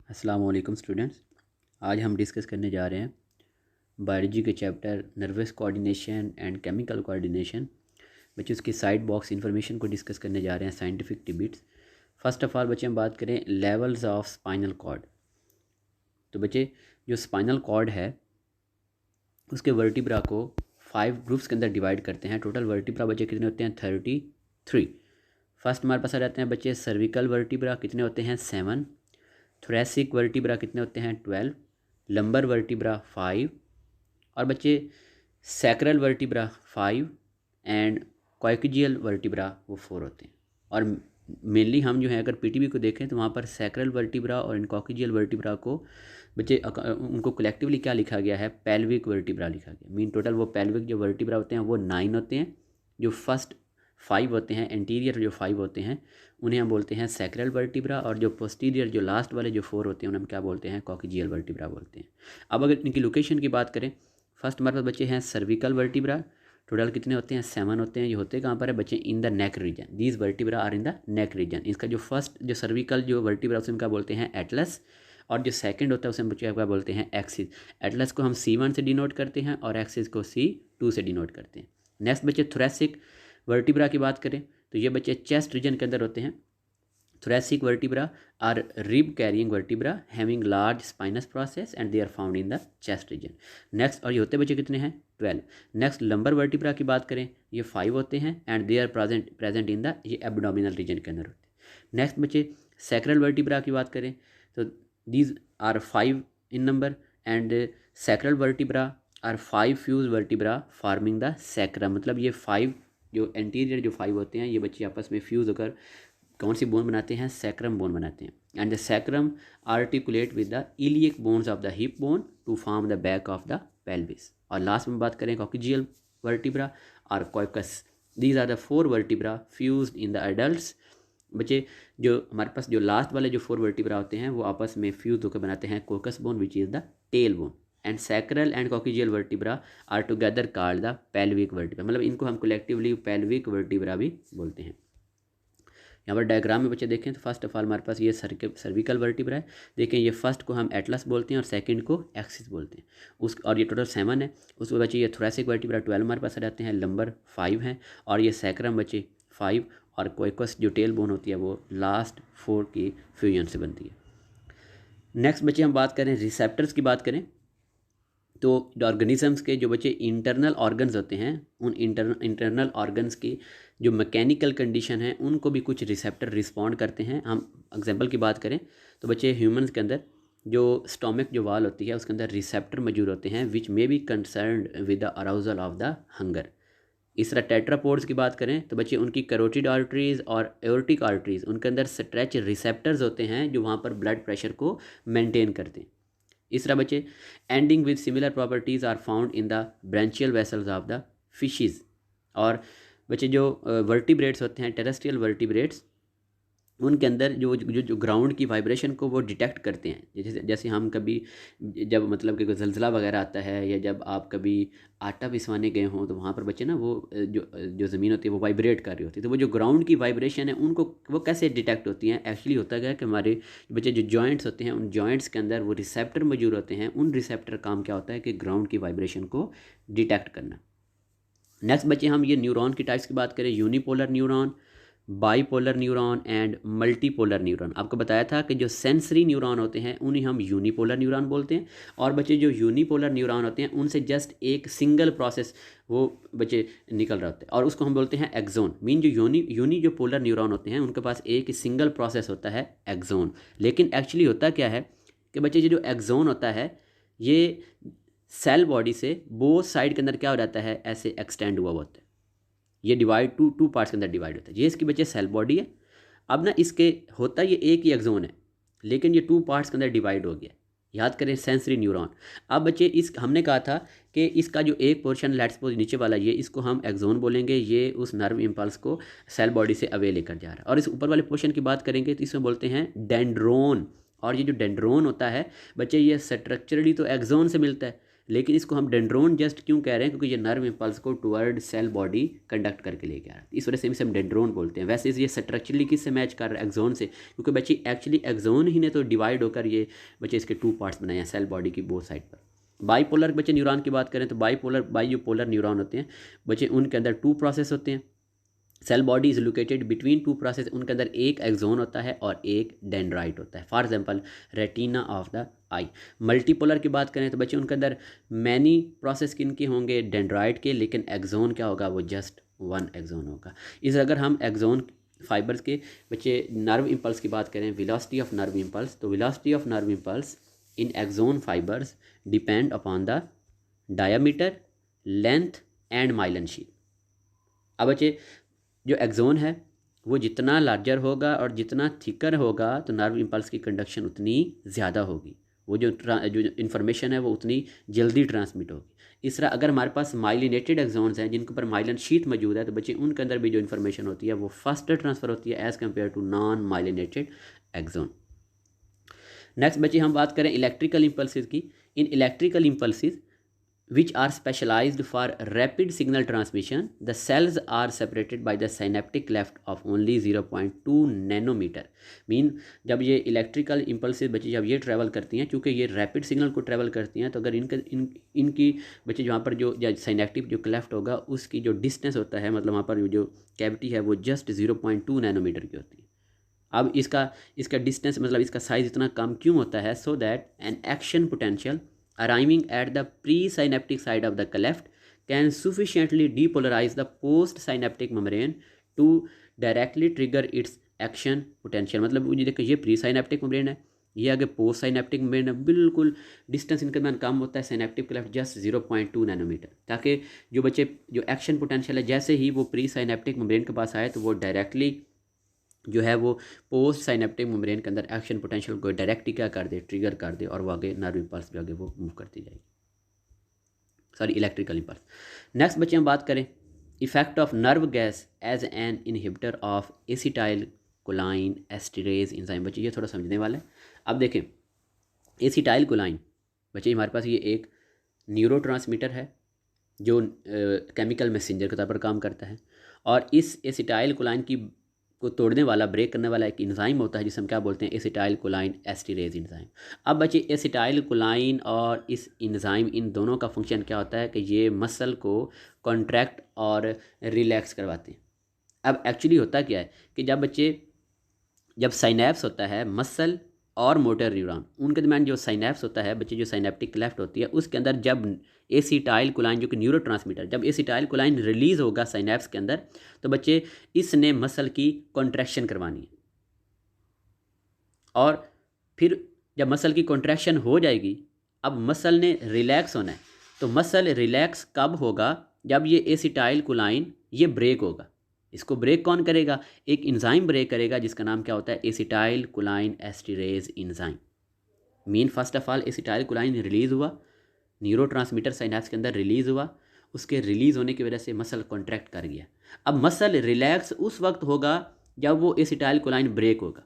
अस्सलाम वालेकुम स्टूडेंट्स। आज हम डिस्कस करने जा रहे हैं बायोलॉजी के chapter nervous coordination and chemical coordination. बच्चे उसकी साइड बॉक्स इन्फॉर्मेशन को डिस्कस करने जा रहे हैं, scientific debates. First of all बच्चे हम बात करें लेवल्स ऑफ स्पाइनल कॉर्ड। तो बच्चे जो स्पाइनल कॉर्ड है उसके वर्टिब्रा को 5 ग्रुप्स के अंदर डिवाइड करते हैं। टोटल वर्टिब्रा बच्चे कितने होते हैं? 33। फर्स्ट हमारे पास आ जाते हैं बच्चे सर्विकल वर्टिब्रा, कितने होते हैं? 7। थोरेसिक वर्टिब्रा कितने होते हैं? 12। Lumbar vertebra 5। और बच्चे sacral vertebra 5 and coccygeal vertebra वो 4 होते हैं। और मेनली हम जो है अगर पीटीबी को देखें तो वहाँ पर सैक्रल वर्टिब्रा और कॉक्सियल वर्टिब्रा को बच्चे उनको कलेक्टिवली क्या लिखा गया है? पेल्विक वर्टिब्रा लिखा गया। मीन टोटल वो पेल्विक जो वर्टिब्रा होते हैं वो 9 होते हैं। जो फर्स्ट 5 होते हैं, एंटीरियर जो 5 होते हैं उन्हें हम बोलते हैं सैक्रल वर्टिब्रा, और जो पोस्टीरियर जो लास्ट वाले जो 4 होते हैं उन्हें हम क्या बोलते हैं? कॉक्सियल वर्टिब्रा बोलते हैं। अब अगर इनकी लोकेशन की बात करें, फर्स्ट हमारे पास बच्चे हैं सर्विकल वर्टिब्रा। टोटल कितने होते हैं? 7 होते हैं। ये होते कहाँ पर है बच्चे? In the neck region. These vertebra are in the neck region. इसका जो फर्स्ट जो सर्विकल जो वर्टिब्रा उसे हम क्या बोलते हैं? एटलस। और जो सेकंड होता है उसे हम बच्चे क्या बोलते हैं? एक्सिस। एटलस को हम C1 से डिनोट करते हैं और एक्सिस को C2 से डिनोट करते हैं। नेक्स्ट बच्चे थोरेसिक वर्टिब्रा की बात करें तो ये बच्चे चेस्ट रीजन के अंदर होते हैं। thoracic vertebra are rib carrying vertebra having large spinous process and they are found in the chest region. next और ये होते बच्चे कितने हैं? 12. next lumbar vertebra की बात करें ये 5 होते हैं and they are present in the ये abdominal region के अंदर होते हैं। next बच्चे sacral vertebra की बात करें तो these are 5 in number and sacral vertebra are 5 fused vertebra forming the sacrum। मतलब ये 5 जो एंटीरियर जो 5 होते हैं ये बच्चे आपस में फ्यूज होकर कौन सी बोन बनाते हैं? सैक्रम बोन बनाते हैं। And the sacrum articulate with the iliac bones of the hip bone to form the back of the pelvis. और लास्ट में बात करें कॉक्सियल वर्टिब्रा और coccyx. These are the 4 vertebra fused in the adults. बच्चे जो हमारे पास जो last वाले जो 4 वर्टिब्रा होते हैं वो आपस में फ्यूज होकर बनाते हैं coccyx bone which is the tail bone. And sacral and coccygeal vertebra are together called the pelvic vertebra. मतलब इनको हम कलेक्टिवली पेल्विक वर्टिब्रा भी बोलते हैं। यहाँ पर डायग्राम में बच्चे देखें तो फर्स्ट ऑफ ऑल हमारे पास ये सर्विकल वर्टिब्रा है। देखें ये फर्स्ट को हम एटलस बोलते हैं और सेकंड को एक्सिस बोलते हैं। उस और ये टोटल 7 है। उसके बच्चे ये थोरेसिक वर्टिब्रा 12 हमारे पास आ जाते हैं, लंबर 5 हैं और ये सैक्रम बच्चे 5 और कोइकस जो टेल बोन होती है वो लास्ट 4 की फ्यूजन से बनती है। नेक्स्ट बच्चे हम बात करें रिसेप्टर्स की बात करें तो ऑर्गेनिजम्स के जो बच्चे इंटरनल ऑर्गन्स होते हैं उन इंटरनल ऑर्गन्स की जो मैकेनिकल कंडीशन है उनको भी कुछ रिसेप्टर रिस्पॉन्ड करते हैं। हम एग्जांपल की बात करें तो बच्चे ह्यूमंस के अंदर जो स्टोमक जो वाल होती है उसके अंदर रिसेप्टर मौजूद होते हैं which may be concerned with the arousal of the hunger. इस तरह टेट्रापोड्स की बात करें तो बच्चे उनकी कैरोटिड आर्टरीज और एओर्टिक आर्टरीज उनके अंदर स्ट्रेच रिसेप्टर्स होते हैं जो वहाँ पर ब्लड प्रेशर को मेंटेन करते हैं। इस तरह बच्चे ending with similar properties are found in the branchial vessels of the fishes. और बच्चे जो वर्टिब्रेट्स होते हैं टेरेस्ट्रियल वर्टिब्रेट्स उनके अंदर जो ग्राउंड की वाइब्रेशन को वो डिटेक्ट करते हैं। जैसे हम कभी जब मतलब कि कोई ज़लज़ला वगैरह आता है या जब आप कभी आटा पिसवाने गए हों तो वहाँ पर बच्चे ना वो जो ज़मीन होती है वो वाइब्रेट कर रही होती है। तो वो जो ग्राउंड की वाइब्रेशन है उनको वो कैसे डिटेक्ट होती हैं? एक्चुअली होता है कि हमारे बच्चे जो जॉइंट्स होते हैं उन जॉइंट्स के अंदर वो रिसेप्टर मौजूद होते हैं। उन रिसेप्टर काम क्या होता है कि ग्राउंड की वाइब्रेशन को डिटेक्ट करना। नेक्स्ट बच्चे हम ये न्यूरॉन की टाइप्स की बात करें, unipolar neuron, bipolar neuron and multipolar neuron. आपको बताया था कि जो सेंसरी न्यूरॉन होते हैं उन्हें हम यूनिपोलर न्यूरॉन बोलते हैं। और बच्चे जो यूनिपोलर न्यूरॉन होते हैं उनसे जस्ट एक सिंगल प्रोसेस वो बच्चे निकल रहे होते हैं और उसको हम बोलते हैं एक्सोन। मीन जो यूनी जो पोलर न्यूरॉन होते हैं उनके पास एक सिंगल प्रोसेस होता है एक्सोन। लेकिन एक्चुअली होता क्या है कि बच्चे जो एक्सोन होता है ये सेल बॉडी से बोथ साइड के अंदर क्या हो जाता है? ऐसे एक्सटेंड हुआ होता है। ये डिवाइड टू पार्ट्स के अंदर डिवाइड होता है। ये इसकी बच्चे सेल बॉडी है। अब ना इसके होता ये एक ही एक्सोन है लेकिन ये 2 पार्ट्स के अंदर डिवाइड हो गया। याद करें सेंसरी न्यूरॉन। अब बच्चे इस हमने कहा था कि इसका जो एक पोर्शन लेट्स सपोज नीचे वाला ये इसको हम एक्सोन बोलेंगे। ये उस नर्व इम्पल्स को सेल बॉडी से अवे लेकर जा रहा है। और इस ऊपर वाले पोर्शन की बात करेंगे तो इसमें बोलते हैं डेंड्रोन। और ये जो डेंड्रोन होता है बच्चे ये स्ट्रक्चरली तो एक्सोन से मिलता है लेकिन इसको हम डेंड्रोन जस्ट क्यों कह रहे हैं, क्योंकि ये नर्व इम्पल्स को टुवर्ड सेल बॉडी कंडक्ट करके लेके आ रहा है, इस वजह से इसे हम डेंड्रोन बोलते हैं। वैसे ये स्ट्रक्चरली किससे मैच कर रहा है, एक्सोन से, क्योंकि बच्चे एक्चुअली एक्सोन ही ने तो डिवाइड होकर ये बच्चे इसके 2 पार्ट्स बनाए हैं सेल बॉडी की बोथ साइड पर। बाईपोलर बच्चे न्यूरॉन की बात करें तो बाईपोलर न्यूरॉन होते हैं बच्चे, उनके अंदर 2 प्रोसेस होते हैं। Cell body is located between 2 process, उनके अंदर एक एक्सोन होता है और एक डेंड्राइट होता है। For example retina of the I. Multipolar की बात करें तो बच्चे उनके अंदर मैनी प्रोसेस किनके होंगे, डेंड्राइट के, लेकिन एक्सोन क्या होगा, वो जस्ट 1 एक्सोन होगा। इस अगर हम एक्सोन फाइबर्स के बच्चे नर्व इम्पल्स की बात करें, वेलोसिटी ऑफ नर्व इम्पल्स, तो velocity of nerve impulse in axon fibres depend upon the diameter, length and myelin sheath. अब बच्चे जो एक्सोन है वो जितना लार्जर होगा और जितना थिकर होगा तो नर्व इम्पल्स की कंडक्शन उतनी ज़्यादा होगी, वो जो इन्फॉर्मेशन है वो उतनी जल्दी ट्रांसमिट होगी। इस तरह अगर हमारे पास माइलिनेटेड एक्सोन्स हैं जिनके ऊपर माइलन शीट मौजूद है, तो बच्चे उनके अंदर भी जो इन्फॉर्मेशन होती है वो फास्टर ट्रांसफ़र होती है as compare to non myelinated axon. Next बच्चे हम बात करें इलेक्ट्रिकल इम्पल्सिस की। In electrical impulses which are specialized for rapid signal transmission, the cells are separated by the synaptic cleft of only 0.2 nanometre. Mean जब ये electrical impulses बच्चे जब ये ट्रैवल करती हैं, चूँकि ये रैपिड सिग्नल को ट्रैवल करती हैं, तो अगर इनकी बच्चे जहाँ पर जो साइनेप्टिक जो क्लेफ्ट होगा उसकी जो डिस्टेंस होता है, मतलब वहाँ पर जो कैविटी है वो जस्ट 0.2 नैनोमीटर की होती है। अब इसका डिस्टेंस मतलब इसका साइज़ इतना कम क्यों होता है, so that an action potential arriving at the presynaptic side of the cleft can sufficiently depolarize the postsynaptic membrane to directly trigger its action potential। मतलब मुझे देखो ये प्रीसाइनेप्टिक मेम्ब्रेन है, ये आगे पोस्ट साइनेप्टिक मेम्ब्रेन है, बिल्कुल डिस्टेंस इनके दरमियान कम होता है, साइनेप्टिक क्लेफ्ट जस्ट 0.2 नैनोमीटर, ताकि जो बच्चे जो एक्शन पोटेंशियल है जैसे ही वो प्री साइनेप्टिक मेम्ब्रेन के पास आए तो वो डायरेक्टली जो है वो पोस्ट साइनेप्टिक मेम्ब्रेन के अंदर एक्शन पोटेंशियल को डायरेक्टली क्या कर दे, ट्रिगर कर दे, और वो आगे नर्व इम्पल्स भी आगे वो मूव करती जाएगी, सॉरी इलेक्ट्रिकल इम्पल्स। नेक्स्ट बच्चे हम बात करें effect of nerve gas as an inhibitor of acetylcholinesterase enzyme. बच्चे ये थोड़ा समझने वाला है। अब देखें एसिटाइल कोलाइन बच्चे हमारे पास ये एक न्यूरोट्रांसमीटर है जो केमिकल मैसेंजर के तौर पर काम करता है, और इस एसिटाइल कोलाइन को तोड़ने वाला, ब्रेक करने वाला एक एंजाइम होता है जिसे हम क्या बोलते हैं, एसिटाइल कोलाइन एस्टिरेज एंजाइम। अब बच्चे एसिटाइल कोलाइन और इस एंजाइम, इन दोनों का फंक्शन क्या होता है कि ये मसल को कॉन्ट्रैक्ट और रिलैक्स करवाते हैं। अब एक्चुअली होता क्या है कि जब साइनेप्स होता है मसल और मोटर न्यूरॉन, उनके दरमियान जो साइनेप्स होता है बच्चे, जो साइनेप्टिक क्लेफ्ट होती है उसके अंदर जब एसिटाइल कोलाइन जो कि न्यूरोट्रांसमीटर, जब एसिटाइल कोलाइन रिलीज़ होगा साइनेप्स के अंदर, तो बच्चे इसने मसल की कॉन्ट्रैक्शन करवानी है, और फिर जब मसल की कॉन्ट्रैक्शन हो जाएगी, अब मसल ने रिलैक्स होना है, तो मसल रिलैक्स कब होगा, जब ये एसिटाइल कोलाइन ये ब्रेक होगा। इसको ब्रेक कौन करेगा, एक एंजाइम ब्रेक करेगा जिसका नाम क्या होता है, acetylcholinesterase enzyme. Mean first of all acetylcholine release हुआ, न्यूरोट्रांसमीटर साइनेप्स के अंदर रिलीज़ हुआ, उसके रिलीज़ होने की वजह से मसल कॉन्ट्रैक्ट कर गया। अब मसल रिलैक्स उस वक्त होगा जब वो एसिटाइल कोलाइन ब्रेक होगा।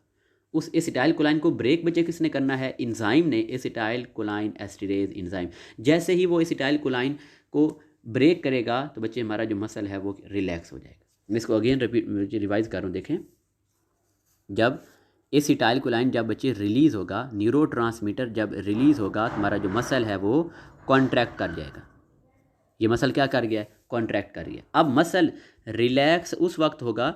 उस एसिटाइल कोलाइन को ब्रेक बच्चे किसने करना है, एंजाइम ने, एसिटाइल कोलाइन एस्टिरेज एंजाइम। जैसे ही वो एसिटाइल कोलाइन को ब्रेक करेगा तो बच्चे हमारा जो मसल है वो रिलैक्स हो जाएगा। मैं इसको अगेन रिवाइज कर रहा हूँ। देखें, जब एसिटाइल कोलाइन जब बच्चे रिलीज़ होगा, न्यूरोट्रांसमीटर जब रिलीज़ होगा, तो हमारा जो मसल है वो कॉन्ट्रैक्ट कर जाएगा। ये मसल क्या कर गया है, कॉन्ट्रैक्ट कर गया। अब मसल रिलैक्स उस वक्त होगा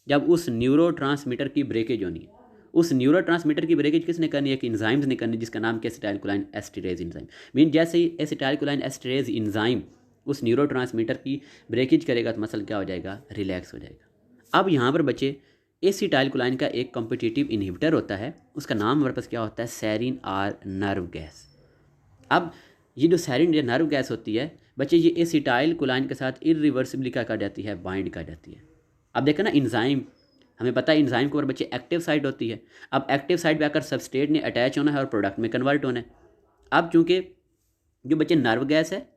जब उस न्यूरोट्रांसमीटर की ब्रेकेज होनी है। उस न्यूरोट्रांसमीटर की ब्रेकेज किसने करनी है, कि एंजाइम्स ने करनी, जिसका नाम क्या, एसिटाइल कोलाइन एस्टिरेज एंजाइम। मीन जैसे ही एसिटाइल कोलाइन एस्टिरेज एंजाइम उस न्यूरोट्रांसमीटर की ब्रेकेज करेगा तो मसल क्या हो जाएगा, रिलैक्स हो जाएगा। अब यहाँ पर बच्चे एसिटाइल कोलाइन का एक कॉम्पिटिटिव इनहिबिटर होता है, उसका नाम हमारे पास क्या होता है, सेरिन आर नर्व गैस। अब ये जो सेरिन या नर्व गैस होती है बच्चे, ये एसिटाइल कोलाइन के साथ इरिवर्सिबली क्या कर जाती है, बाइंड कर जाती है। अब देखो ना, एंजाइम हमें पता है एंजाइम के ऊपर बच्चे एक्टिव साइट होती है। अब एक्टिव साइट पे आकर सबस्ट्रेट ने अटैच होना है और प्रोडक्ट में कन्वर्ट होना है। अब चूँकि जो बच्चे नर्व गैस है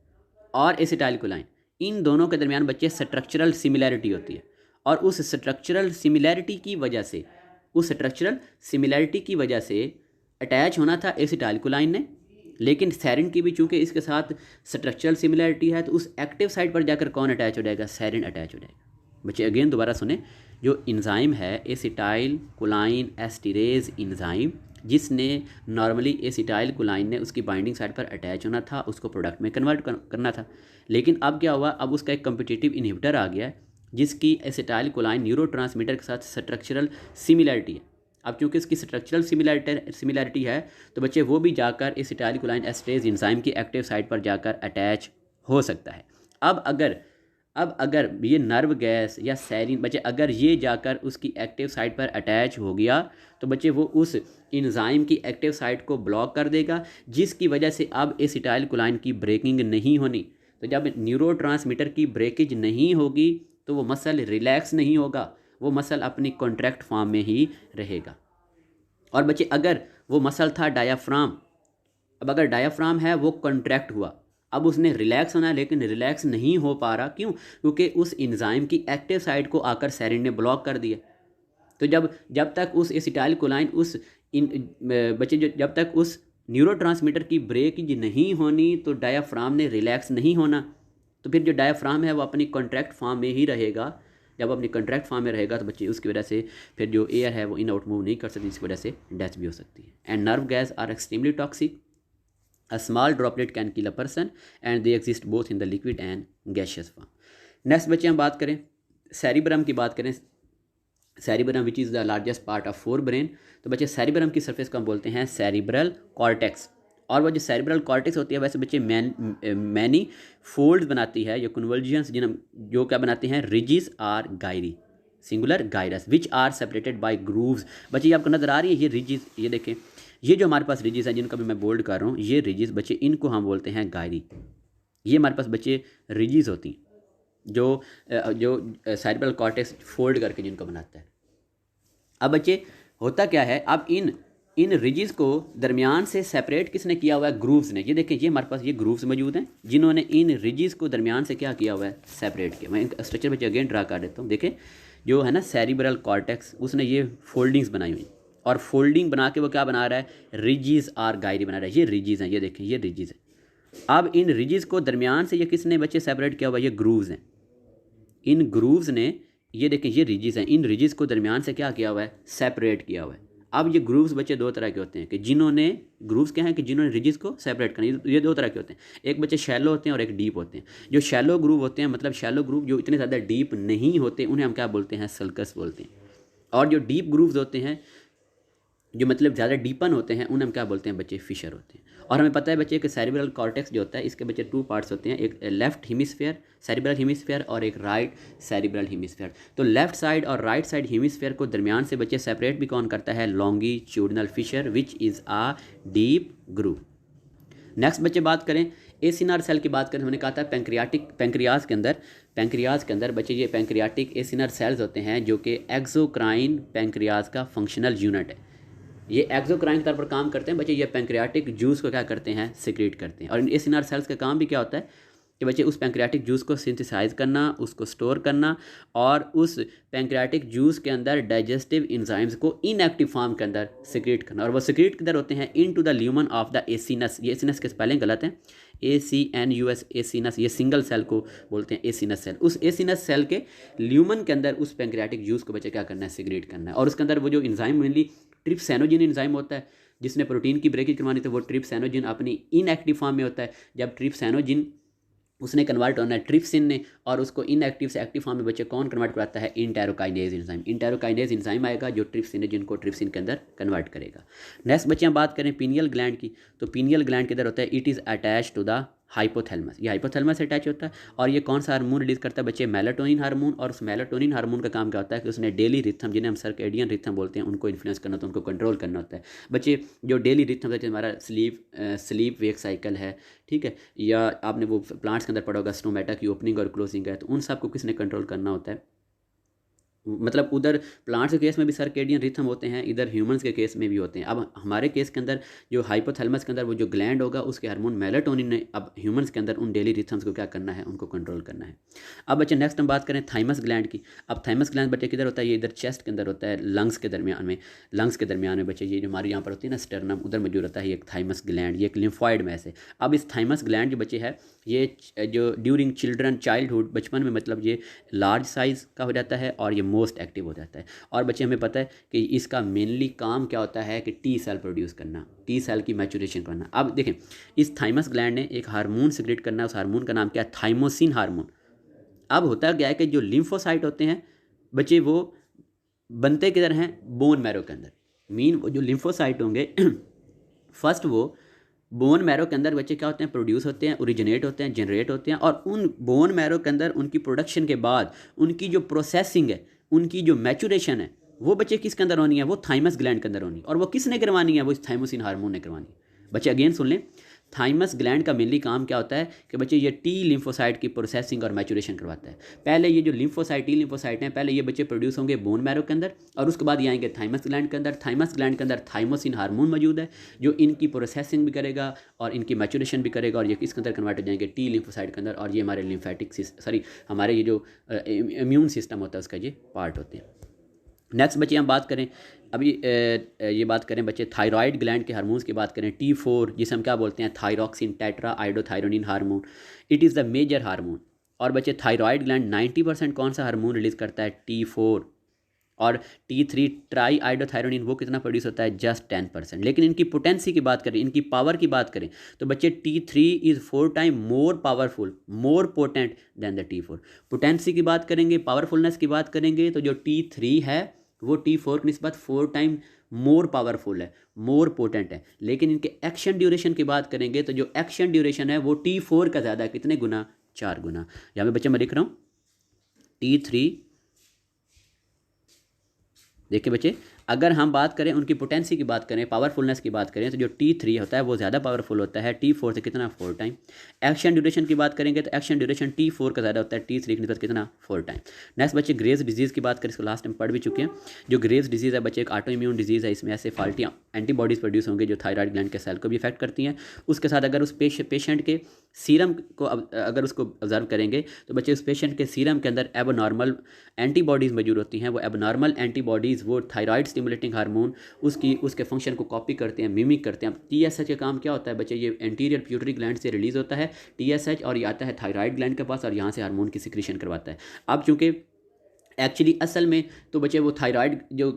और एसिटाइल कोलाइन, इन दोनों के दरमियान बच्चे स्ट्रक्चरल सिमिलैरिटी होती है, और उस स्ट्रक्चरल सिमिलैरिटी की वजह से अटैच होना था एसिटाइल कोलाइन ने, लेकिन सेरिन की भी चूंकि इसके साथ स्ट्रक्चरल सिमिलरिटी है, तो उस एक्टिव साइट पर जाकर कौन अटैच हो जाएगा, सेरिन अटैच हो जाएगा। बच्चे अगेन दोबारा सुने, जो इंजाइम है एसिटाइल कोलाइन एस्टिरेज इंजाइम, जिसने नॉर्मली एसिटाइल कोलाइन ने उसकी बाइंडिंग साइट पर अटैच होना था, उसको प्रोडक्ट में कन्वर्ट करना था, लेकिन अब क्या हुआ, अब उसका एक कम्पिटिटिव इनहिबिटर आ गया है जिसकी एसिटाइल कोलाइन न्यूरोट्रांसमीटर के साथ स्ट्रक्चरल सिमिलरिटी है। अब चूंकि इसकी स्ट्रक्चरल सिमिलरिटी है, तो बच्चे वो भी जाकर एसिटाइल कोलाइन एस्ट्रेज इंजाइम की एक्टिव साइट पर जाकर अटैच हो सकता है। अब अगर ये नर्व गैस या सेरिन बच्चे अगर ये जाकर उसकी एक्टिव साइट पर अटैच हो गया, तो बच्चे वो उस इंजाइम की एक्टिव साइट को ब्लॉक कर देगा, जिसकी वजह से अब एसिटाइल कोलाइन की ब्रेकिंग नहीं होनी। तो जब न्यूरोट्रांसमीटर की ब्रेकेज नहीं होगी तो वो मसल रिलैक्स नहीं होगा, वो मसल अपनी कॉन्ट्रैक्ट फॉर्म में ही रहेगा। और बच्चे अगर वो मसल था डायाफ्राम, अब अगर डायाफ्राम है वो कॉन्ट्रैक्ट हुआ, अब उसने रिलैक्स होना है लेकिन रिलैक्स नहीं हो पा रहा, क्यों, क्योंकि उस इंजाइम की एक्टिव साइट को आकर सेरिन ने ब्लॉक कर दिया। तो जब तक उस एसिटाइल कोलाइन जब तक उस न्यूरोट्रांसमीटर की ब्रेकेज नहीं होनी, तो डायाफ्राम ने रिलैक्स नहीं होना। तो फिर जो डायाफ्राम है वो अपनी कॉन्ट्रैक्ट फॉर्म में ही रहेगा। जब अपनी कॉन्ट्रैक्ट फॉर्म में रहेगा तो बच्चे उसकी वजह से फिर जो एयर है वो इन आउट मूव नहीं कर सकती, इसकी वजह से डेथ भी हो सकती है। And nerve gas are extremely toxic, a small droplet can kill a person and they exist both in the liquid and gaseous form. Next बच्चे हम बात करें सेरिब्रम की बात करें, cerebrum which is the largest part of forebrain. तो बच्चे cerebrum की सरफेस को हम बोलते हैं सेरिब्रल कॉर्टेक्स, और वो जो सेरिब्रल कॉर्टेक्स होती है वैसे बच्चे मैनी फोल्ड्स बनाती है, जो कन्वर्जेंस जो क्या बनाते हैं, ridges are gyri, singular gyrus, which are separated by grooves. बच्चे ये आपको नजर आ रही है, ये रिजिस, ये देखें, ये जो हमारे पास रिजिस है जिनका भी मैं बोल्ड कर रहा हूँ, ये रिजिस बच्चे इनको हम बोलते हैं गायरी। ये हमारे पास बच्चे रिजिस होती हैं जो सेरिब्रल कॉर्टेक्स फोल्ड करके जिनको बनाता है। अब बच्चे होता क्या है, अब इन रिजिस को दरमियान से सेपरेट किसने किया हुआ है, ग्रूव्स ने। ये देखिए, ये हमारे पास ये ग्रूव्स मौजूद हैं जिन्होंने इन रिजिस को दरमियान से क्या किया हुआ है, सेपरेट किया। मैं स्ट्रक्चर बच्चे अगेन ड्रा कर देता हूँ। देखें, जो है ना सेरिब्रल कॉर्टेक्स, उसने ये फोल्डिंग्स बनाई हुई, और फोल्डिंग बना के वो क्या बना रहा है, रिजिस आर गायरी बना रहा है। ये रिजिस हैं, ये देखें, ये रिजिस है। अब इन रिजिस को दरमियान से ये किसने बच्चे सेपरेट किया हुआ है, ये ग्रूव्स हैं। इन ग्रूव्स ने, ये देखें, ये रिजिस हैं, इन रिजिस को दरमियान से क्या किया हुआ है, सेपरेट किया हुआ है। अब ये ग्रूव्स बच्चे दो तरह के होते हैं कि जिन्होंने, ग्रूव्स क्या हैं कि जिन्होंने रिजिस को सेपरेट करना, ये दो तरह के होते हैं। एक बच्चे शैलो होते हैं और एक डीप होते हैं। जो शैलो ग्रूव होते हैं, मतलब शैलो ग्रूव जो इतने ज़्यादा डीप नहीं होते, उन्हें हम क्या बोलते हैं, सल्कस बोलते हैं। और जो डीप ग्रूव्स होते हैं, जो मतलब ज़्यादा डीपन होते हैं, उन्हें हम क्या बोलते हैं, बच्चे फिशर होते हैं। और हमें पता है बच्चे कि सेरिब्रल कॉर्टेक्स जो होता है, इसके बच्चे टू पार्ट्स होते हैं, एक लेफ्ट हेमिस्फीयर सेरिब्रल हेमिस्फीयर और एक राइट सेरिब्रल हेमिस्फीयर। तो लेफ्ट साइड और राइट साइड हेमिस्फीयर को दरमियान से बच्चे सेपरेट भी कौन करता है, longitudinal fissure which is a deep groove. Next बच्चे बात करें एसिनर सेल की बात करें, हमने कहा था पैंक्रियाज के अंदर बच्चे ये पैंक्रियाटिक एसिनर सेल्स होते हैं जो कि एक्सोक्राइन पैंक्रियाज का फंक्शनल यूनिट है। ये एक्सोक्राइन के तौर पर काम करते हैं बच्चे, ये पैंक्रियाटिक जूस को क्या करते हैं, सिक्रीट करते हैं। और इन एसिनर सेल्स का काम भी क्या होता है कि बच्चे उस पैंक्रियाटिक जूस को सिंथेसाइज करना, उसको स्टोर करना, और उस पैंक्रियाटिक जूस के अंदर डाइजेस्टिव एंजाइम्स को इनएक्टिव फॉर्म के अंदर सिक्रीट करना। और वो सिक्रीट किधर होते हैं, into the lumen of the acinus. ये एसिनस के स्पेलिंग गलत है, ACNUS, एसिनस, ये सिंगल सेल को बोलते हैं एसिनस सेल। उस एसिनस सेल के ल्यूमन के अंदर उस पैंक्रियाटिक जूस को बच्चे क्या करना है, सिक्रीट करना है। और उसके अंदर वो जो एंजाइम मेनली ट्रिप्सैनोजिन एंजाइम होता है, जिसने प्रोटीन की ब्रेकेज करवानी, तो वो ट्रिप्सैनोजिन अपनी इनएक्टिव फॉर्म में होता है। जब ट्रिप्सैनोजिन उसने कन्वर्ट होना है ट्रिप्सिन ने, और उसको इनएक्टिव से एक्टिव फॉर्म में बच्चे कौन कन्वर्ट कराता है, इंटेरोकाइनेज एंजाइम। इंटेरोकाइनेज एंजाइम आएगा जो ट्रिप्सिनोजिन को ट्रिप्सिन के अंदर कन्वर्ट करेगा। नेक्स्ट बच्चे हम बात करें पीनियल ग्लैंड की, तो पीनियल ग्लैंड किधर होता है, it is attach to the hypothalamus. ये हाइपोथैलेमस से अटैच होता है, और ये कौन सा हार्मोन रिलीज करता है बच्चे, मेलाटोनिन हार्मोन। और उस मेलाटोनिन हार्मोन का काम क्या होता है कि उसने डेली रिथम, जिन्हें हम सर्केडियन रिथम बोलते हैं, उनको इन्फ्लुएंस करना होता है, उनको कंट्रोल करना होता है। बच्चे जो डेली रिथम जैसे हमारा स्लीप वेक साइकिल है, ठीक है, या आपने वो प्लांट्स के अंदर पढ़ा होगा स्टोमेटा की ओपनिंग और क्लोजिंग है, तो उन सबको किसने कंट्रोल करना होता है, मतलब उधर प्लांट्स के केस में भी सर्केडियन रिथम होते हैं, इधर ह्यूमंस के केस में भी होते हैं। अब हमारे केस के अंदर जो हाइपोथैलेमस के अंदर वो जो ग्लैंड होगा उसके हार्मोन मेलाटोनिन ने अब ह्यूमंस के अंदर उन डेली रिथम्स को क्या करना है, उनको कंट्रोल करना है। अब बच्चे नेक्स्ट हम बात करें थाइमस ग्लैंड की। अब थाइमस ग्लैंड बच्चे किधर होता है, ये इधर चेस्ट के अंदर होता है, लंग्स के दरमियान में बच्चे ये जो हमारी यहाँ पर होती है ना स्टर्नम, उधर मौजूद रहता है ये एक थाइमस ग्लैंड, ये एक लिम्फॉइड में से। अब इस थाइमस ग्लैंड जो बच्चे है ये जो ड्यूरिंग चिल्ड्रन चाइल्डहुड, बचपन में मतलब ये लार्ज साइज़ का हो जाता है और ये मोस्ट एक्टिव हो जाता है। और बच्चे हमें पता है कि इसका मेनली काम क्या होता है कि टी सेल प्रोड्यूस करना, टी सेल की मैचुरेशन करना। अब देखें इस थाइमस ग्लैंड ने एक हार्मोन सिक्रेट करना है, उस हार्मोन का नाम क्या है, थाइमोसिन हार्मोन। अब होता क्या है कि जो लिम्फोसाइट होते हैं बच्चे वो बनते किधर हैं, बोन मैरो के अंदर। मीन वो जो लिम्फोसाइट होंगे फर्स्ट वो बोन मैरो के अंदर बच्चे क्या होते हैं, प्रोड्यूस होते हैं, ओरिजिनेट होते हैं, जनरेट होते हैं, और उन बोन मैरो के अंदर उनकी प्रोडक्शन के बाद उनकी जो प्रोसेसिंग है, उनकी जो मैचुरेशन है, वो बच्चे किसके अंदर होनी है, वो थाइमस ग्लैंड के अंदर होनी है। और वो किसने करवानी है, वो इस थाइमोसिन हार्मोन ने करवानी है। बच्चे अगेन सुन लें, थाइमस ग्लैंड का मेनली काम क्या होता है कि बच्चे ये टी लिम्फोसाइट की प्रोसेसिंग और मैचुरेशन करवाता है। पहले ये जो लिम्फोसाइट टी लिम्फोसाइट हैं, पहले ये बच्चे प्रोड्यूस होंगे बोन मैरो के अंदर, और उसके बाद ये आएंगे थाइमस ग्लैंड के अंदर। थाइमस ग्लैंड के अंदर थाइमोसिन हार्मोन मौजूद है जो इनकी प्रोसेसिंग भी करेगा और इनकी मैचुरेशन भी करेगा, और ये किसके अंदर कन्वर्ट हो जाएंगे, टी लिम्फोसाइट के अंदर। और ये हमारे लिम्फेटिक हमारे ये जो इम्यून सिस्टम होता है उसका ये पार्ट होते हैं। नेक्स्ट बच्चे हम बात करें अभी ये बात करें बच्चे थायराइड ग्लैंड के हार्मोन्स की बात करें। T4 जिसे हम क्या बोलते हैं, thyroxine tetra iodothyronine hormone, it is the major hormone. और बच्चे थायराइड ग्लैंड 90% कौन सा हार्मोन रिलीज़ करता है, T4। और T3 ट्राई आइडोथायरोनिन वो कितना प्रोड्यूस होता है, जस्ट 10%। लेकिन इनकी पोटेंसी की बात करें, इनकी पावर की बात करें तो बच्चे T3 is 4 time more powerful, more potent then the T4। Potency की बात करेंगे, पावरफुलनेस की बात करेंगे तो जो T3 है वो T4 की निस्बत 4 टाइम मोर पावरफुल है, मोर पोटेंट है। लेकिन इनके एक्शन ड्यूरेशन की बात करेंगे तो जो एक्शन ड्यूरेशन है वो T4 का ज़्यादा है, कितने गुना, 4 गुना। यहाँ पे बच्चे मैं लिख रहा हूँ T3, देखिए बच्चे अगर हम बात करें उनकी पोटेंसी की बात करें, पावरफुलनेस की बात करें तो जो T3 होता है वो ज़्यादा पावरफुल होता है T4 से, कितना, 4 टाइम। एक्शन ड्यूरेशन की बात करेंगे तो एक्शन ड्यूरेशन T4 का ज़्यादा होता है T3 की निस्बत, कितना, 4 टाइम। नेक्स्ट बच्चे ग्रेव्स डिजीज़ की बात करें, इसको लास्ट टाइम पढ़ भी चुके हैं। जो ग्रेव्स डिजीज़ है बच्चे एक ऑटो इम्यून डिजीज़ है, इसमें ऐसे फाल्टी एंटीबॉडीज़ प्रोड्यूस होंगे जो थायराइड ग्लैंड के सेल को भी इफेक्ट करती हैं। उसके साथ अगर उस पेशेंट के सीरम को अगर उसको ऑब्जर्व करेंगे तो बच्चे उस पेशेंट के सीरम के अंदर एबनॉर्मल एंटीबॉडीज़ मौजूद होती हैं। वो एबनॉर्मल एंटीबॉडीज़ वो थायराइड स्टिमुलेटिंग हार्मोन उसके फंक्शन को कॉपी करते हैं, मिमिक करते हैं। अब TSH का काम क्या होता है बच्चे, ये एंटीरियर प्यूटरी ग्लैंड से रिलीज़ होता है TSH, और ये आता है थायराइड ग्लैंड के पास और यहाँ से हार्मोन की सिक्रीशन करवाता है। अब चूँकि एक्चुअली असल में तो बच्चे वो थायराइड जो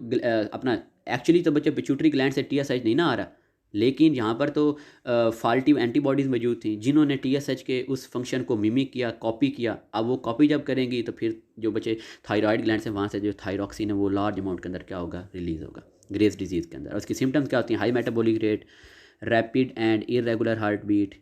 अपना एक्चुअली तो बच्चे पिट्यूटरी ग्लैंड से TSH नहीं ना आ रहा, लेकिन यहाँ पर तो फाल्टी एंटीबॉडीज़ मौजूद थी जिन्होंने TSH के उस फंक्शन को मिमिक किया, कॉपी किया। अब वो कॉपी जब करेंगी तो फिर जो बच्चे थायराइड ग्लैंड से वहाँ से जो थायरॉक्सिन है वो लार्ज अमाउंट के अंदर क्या होगा, रिलीज़ होगा ग्रेव्स डिजीज़ के अंदर। और उसकी सिम्टम्स क्या होती हैं, high metabolic rate, rapid and irregular heartbeat,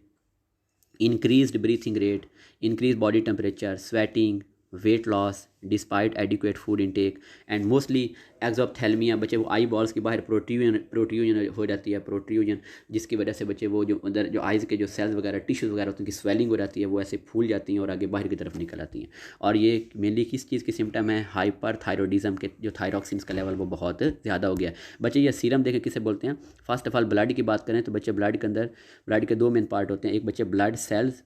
increased breathing rate, increase body temperature, sweating, weight loss despite adequate food intake, and mostly exophthalmia, बच्चे वो आई बॉल्स की बाहर प्रोट्रूजन हो जाती है, प्रोट्रूजन, जिसकी वजह से बच्चे वो जो अंदर जो आइज़ के जो सेल्स वगैरह टिश्यूज़ वगैरह होती हैं, उनकी स्वेलिंग हो जाती है, वो ऐसे फूल जाती हैं और आगे बाहर की तरफ निकल आती हैं। और ये मेनली किस चीज़ की सिम्टम है, हाइपर थायरॉइडिज्म के, जो थायरॉक्सिन का लेवल वो बहुत ज़्यादा हो गया है। बच्चे ये सीरम देखें किसे बोलते हैं। फर्स्ट ऑफ ऑल ब्लड की बात करें तो बच्चे ब्लड के अंदर ब्लड के 2 मेन पार्ट होते हैं, एक बच्चे ब्लड सेल्स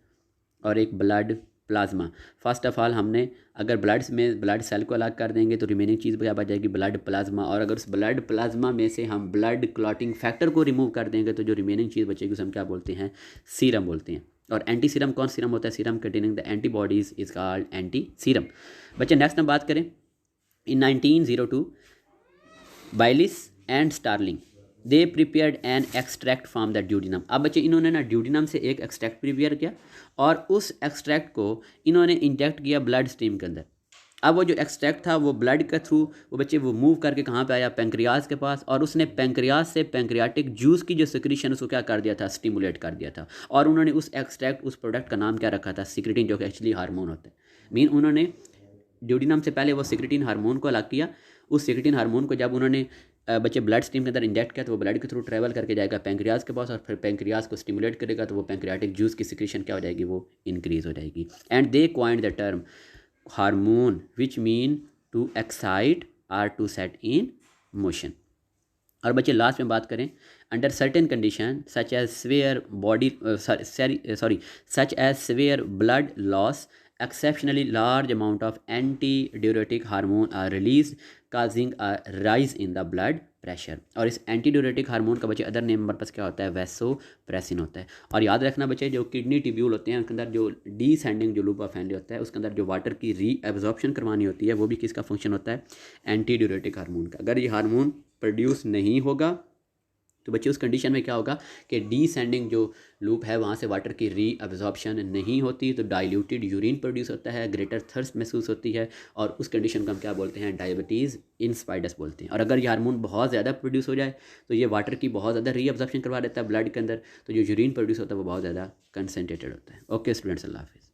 और एक blood plasma. First of all हमने अगर ब्लड सेल को अलग कर देंगे तो रिमेनिंग चीज़ क्या बच जाएगी, ब्लड प्लाज्मा। और अगर उस ब्लड प्लाज्मा में से हम ब्लड क्लॉटिंग फैक्टर को रिमूव कर देंगे तो जो रिमेनिंग चीज़ बचेगी उसे हम क्या बोलते हैं, सीरम बोलते हैं। और एंटी सीरम कौन सीरम होता है, serum containing the antibodies is called antiserum. बच्चे नेक्स्ट हम बात करें, in 1902 Bayliss and Starling they prepared an extract from the duodenum. अब बच्चे इन्होंने ना ड्यूडिनम से एक एक्सट्रैक्ट प्रिपेयर किया और उस एक्सट्रैक्ट को इन्होंने इंजेक्ट किया ब्लड स्ट्रीम के अंदर। अब वो जो एक्सट्रैक्ट था वो ब्लड के थ्रू वो बच्चे वो मूव करके कहाँ पे आया, पेंक्रियाज के पास, और उसने पेंक्रियाज से पेंक्रियाटिक जूस की जो सिक्रीशन उसको क्या कर दिया था, स्टिमुलेट कर दिया था। और उन्होंने उस एक्सट्रैक्ट उस प्रोडक्ट का नाम क्या रखा था, सिक्रेटिन, जो कि एक्चुअली हार्मोन होता है। मीन उन्होंने ड्यूडिनम से पहले वो सिक्रेटिन हार्मोन को अलग किया। उस सिक्रेटिन हार्मोन को जब उन्होंने बच्चे ब्लड स्ट्रीम के अंदर इंजेक्ट किया तो वो ब्लड के थ्रू ट्रैवल करके जाएगा पेंक्रियाज के पास, और फिर पेंक्रियाज को स्टिमुलेट करेगा तो वो पेंक्रियाटिक जूस की सिक्रीशन क्या हो जाएगी, वो इंक्रीज हो जाएगी। And they coined the term hormone which mean to excite or to set in motion. और बच्चे लास्ट में बात करें, under certain condition such as severe body such as severe blood loss exceptionally large amount of antidiuretic hormone are released causing a rise in the blood pressure। और इस एंटीडियूरेटिक hormone का बच्चे other name purpose क्या होता है, vasopressin होता है। और याद रखना बच्चे, जो किडनी ट्यूब्यूल होते हैं उसके अंदर जो डिसेंडिंग जो लूप ऑफ फैनली होता है उसके अंदर जो वाटर की रीएब्जॉर्प्शन करवानी होती है वो भी किसका फंक्शन होता है, एंटीडियूरेटिक हार्मोन का। अगर ये हार्मोन प्रोड्यूस नहीं होगा तो बच्चे उस कंडीशन में क्या होगा कि डिसेंडिंग जो लूप है वहाँ से वाटर की रीअब्जॉर्प्शन नहीं होती, तो डाइल्यूटेड यूरिन प्रोड्यूस होता है, ग्रेटर थर्स्ट महसूस होती है, और उस कंडीशन को हम क्या बोलते हैं, डायबिटीज़ इंस्पाइडस बोलते हैं। और अगर ये हार्मोन बहुत ज़्यादा प्रोड्यूस हो जाए तो ये वाटर की बहुत ज़्यादा रीअब्जॉर्प्शन करवा देता है ब्लड के अंदर, तो जो यूरिन प्रोड्यूस होता है वो बहुत ज़्यादा कंसनट्रेटेड होता है। ओके स्टूडेंट्स, अल्लाह हाफिज़।